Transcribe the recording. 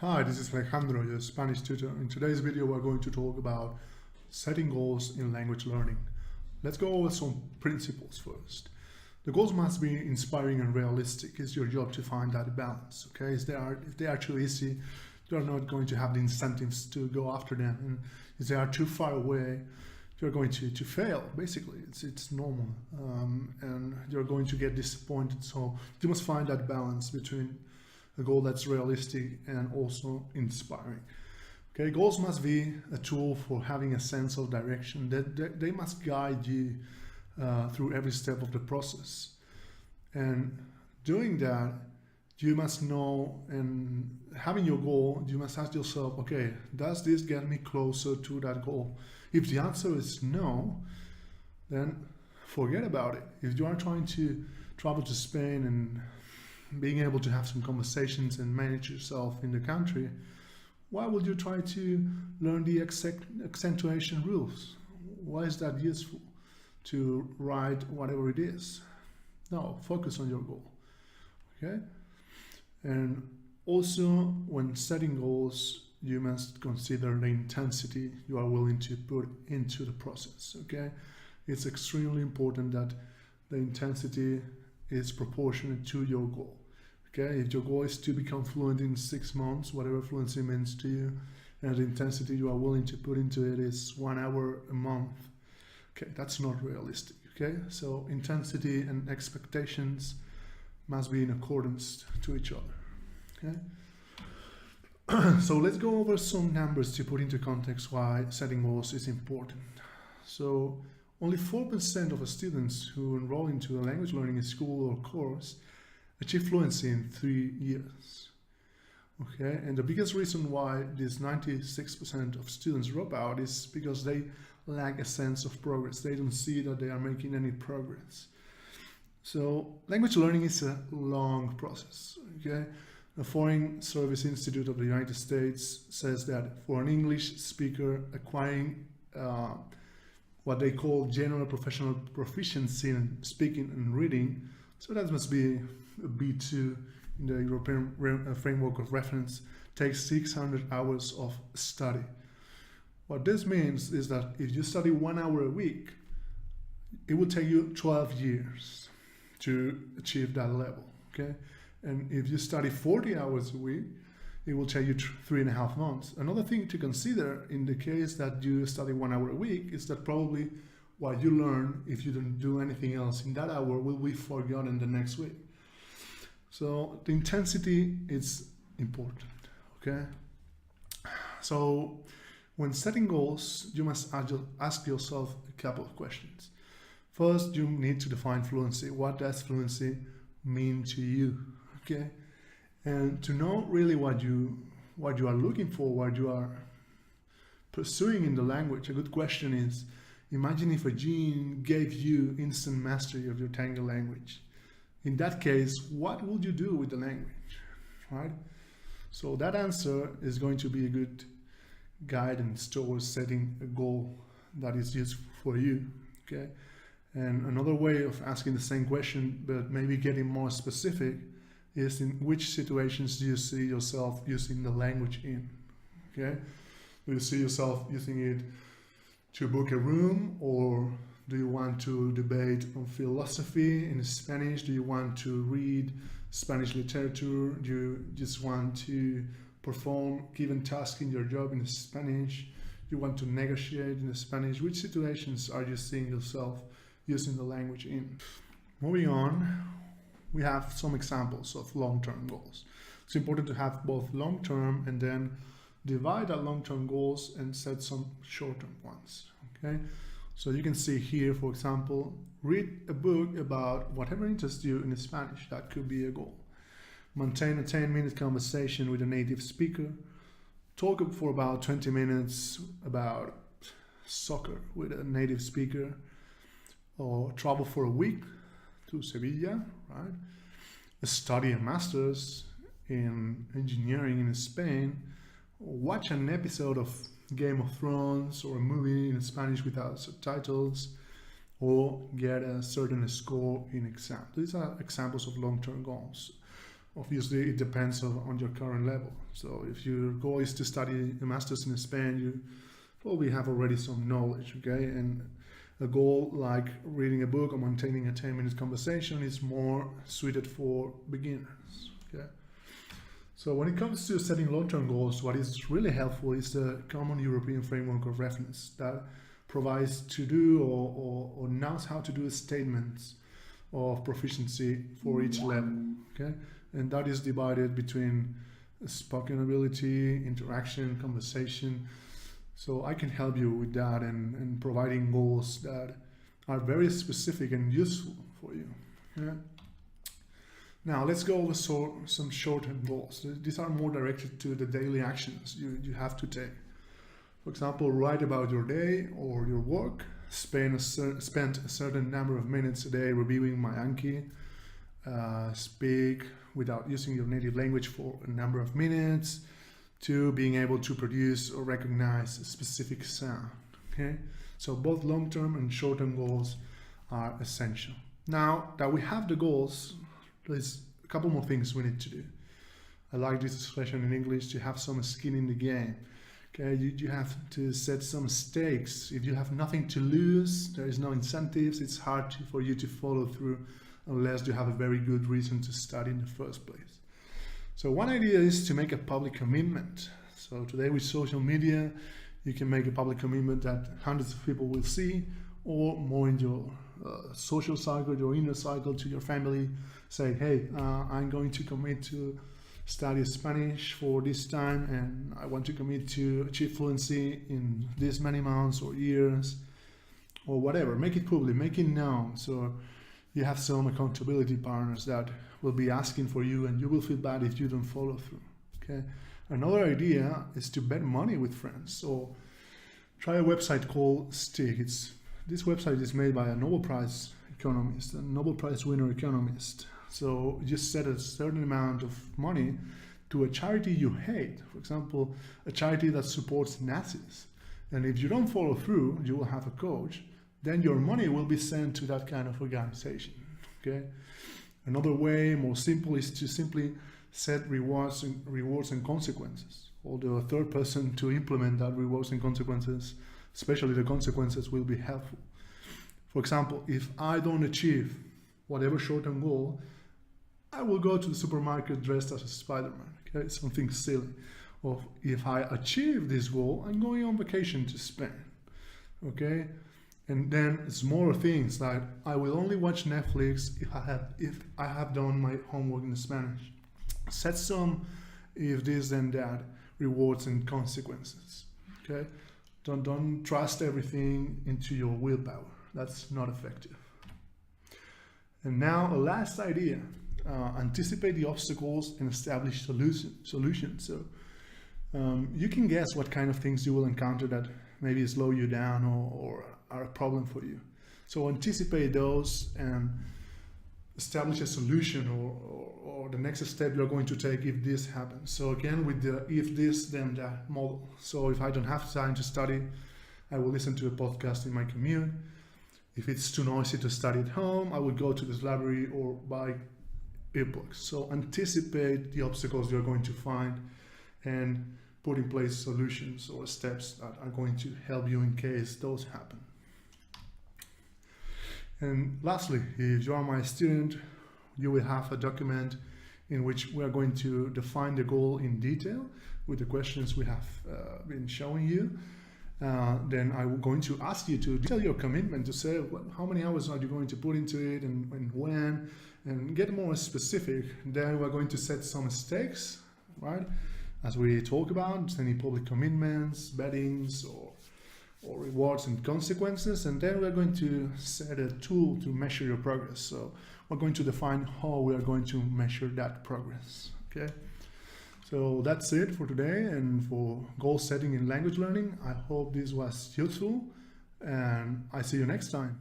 Hi, this is Alejandro, your Spanish tutor. In today's video, we're going to talk about setting goals in language learning. Let's go over some principles first. The goals must be inspiring and realistic. It's your job to find that balance, okay? If they are too easy, you're not going to have the incentives to go after them. And if they are too far away, you're going to fail, basically. It's normal. And you're going to get disappointed. So you must find that balance between a goal that's realistic and also inspiring. Okay, goals must be a tool for having a sense of direction. They must guide you through every step of the process. And doing that, you must know, and having your goal, you must ask yourself, okay, does this get me closer to that goal? If the answer is no, then forget about it. If you are trying to travel to Spain and being able to have some conversations and manage yourself in the country, why would you try to learn the accentuation rules? Why is that useful to write whatever it is? No, focus on your goal, okay? And also, when setting goals, you must consider the intensity you are willing to put into the process, okay? It's extremely important that the intensity is proportionate to your goal. Okay, if your goal is to become fluent in 6 months, whatever fluency means to you, and the intensity you are willing to put into it is 1 hour a month, okay, that's not realistic, okay? So intensity and expectations must be in accordance to each other, okay? So let's go over some numbers to put into context why setting goals is important. So only 4% of students who enroll into a language learning school or course achieve fluency in 3 years. Okay, and the biggest reason why this 96% of students drop out is because they lack a sense of progress. They don't see that they are making any progress. So language learning is a long process. Okay, the Foreign Service Institute of the United States says that for an English speaker, acquiring what they call general professional proficiency in speaking and reading, so that must be a B2 in the European framework of reference, takes 600 hours of study. What this means is that if you study 1 hour a week, it will take you 12 years to achieve that level, okay? And if you study 40 hours a week, it will take you 3.5 months. Another thing to consider in the case that you study 1 hour a week is that probably what you learn, if you don't do anything else in that hour, will be forgotten the next week. So the intensity is important, okay? So when setting goals, you must ask yourself a couple of questions. First, you need to define fluency. What does fluency mean to you, okay? And to know really what you are looking for, what you are pursuing in the language, a good question is, imagine if a gene gave you instant mastery of your Tango language. In that case, what would you do with the language, right? So that answer is going to be a good guidance towards setting a goal that is useful for you, okay? And another way of asking the same question, but maybe getting more specific, is in which situations do you see yourself using the language in, okay? Do you see yourself using it to book a room, or do you want to debate on philosophy in Spanish? Do you want to read Spanish literature? Do you just want to perform given tasks in your job in Spanish? You want to negotiate in Spanish? Which situations are you seeing yourself using the language in? Moving on, we have some examples of long-term goals. It's important to have both long-term and then divide our long-term goals and set some short-term ones, okay? So you can see here, for example, read a book about whatever interests you in Spanish. That could be a goal. Maintain a 10-minute conversation with a native speaker. Talk for about 20 minutes about soccer with a native speaker. Or travel for a week to Sevilla, right? Study a master's in engineering in Spain. Watch an episode of Game of Thrones or a movie in Spanish without subtitles, or get a certain score in exam. These are examples of long-term goals. Obviously, it depends on your current level. So if your goal is to study a master's in Spain, you probably have already some knowledge, okay? And a goal like reading a book or maintaining a 10-minute conversation is more suited for beginners, okay? So when it comes to setting long-term goals, what is really helpful is the common European framework of reference that provides to-do or knows how to do statements of proficiency for each level, okay? And that is divided between spoken ability, interaction, conversation. So I can help you with that and providing goals that are very specific and useful for you. Okay? Now let's go over some short-term goals. These are more directed to the daily actions you have to take. For example, write about your day or your work, spend a certain number of minutes a day reviewing my Anki, speak without using your native language for a number of minutes, to being able to produce or recognize a specific sound, okay? So both long-term and short-term goals are essential. Now that we have the goals, there's a couple more things we need to do. I like this expression in English, to have some skin in the game. Okay, you have to set some stakes. If you have nothing to lose, there is no incentives, it's hard for you to follow through unless you have a very good reason to study in the first place. So one idea is to make a public commitment. So today with social media, you can make a public commitment that hundreds of people will see, or more in your social cycle, your inner cycle, to your family. Say, hey, I'm going to commit to study Spanish for this time, and I want to commit to achieve fluency in this many months or years, or whatever. Make it public, make it known. So you have some accountability partners that will be asking for you, and you will feel bad if you don't follow through, okay? Another idea is to bet money with friends. So try a website called Stick. This website is made by a Nobel Prize economist, a Nobel Prize winner economist. So you set a certain amount of money to a charity you hate. For example, a charity that supports Nazis. And if you don't follow through, you will have a coach. Then your money will be sent to that kind of organization, okay? Another way, more simple, is to simply set rewards and consequences. Although a third person to implement that rewards and consequences, especially the consequences, will be helpful. For example, if I don't achieve whatever short-term goal, I will go to the supermarket dressed as a Spider-Man, okay? Something silly. Or if I achieve this goal, I'm going on vacation to Spain, okay? And then smaller things like I will only watch Netflix if I have done my homework in Spanish. Set some if this then that rewards and consequences, okay? Don't trust everything into your willpower. That's not effective. And now a last idea, anticipate the obstacles and establish solutions. So you can guess what kind of things you will encounter that maybe slow you down or are a problem for you. So anticipate those and establish a solution or the next step you're going to take if this happens. So again, with the if this then that model. So if I don't have time to study, I will listen to a podcast in my commute. If it's too noisy to study at home, I will go to this library or buy earplugs. So anticipate the obstacles you're going to find and put in place solutions or steps that are going to help you in case those happen. And lastly, if you are my student, you will have a document in which we are going to define the goal in detail with the questions we have been showing you. Then I'm going to ask you to detail your commitment, to say how many hours are you going to put into it and when, and get more specific. Then we're going to set some stakes, right? As we talk about any public commitments, bettings, or rewards and consequences. And then we're going to set a tool to measure your progress. So we're going to define how we are going to measure that progress, okay? So that's it for today and for goal setting in language learning. I hope this was useful, and I see you next time.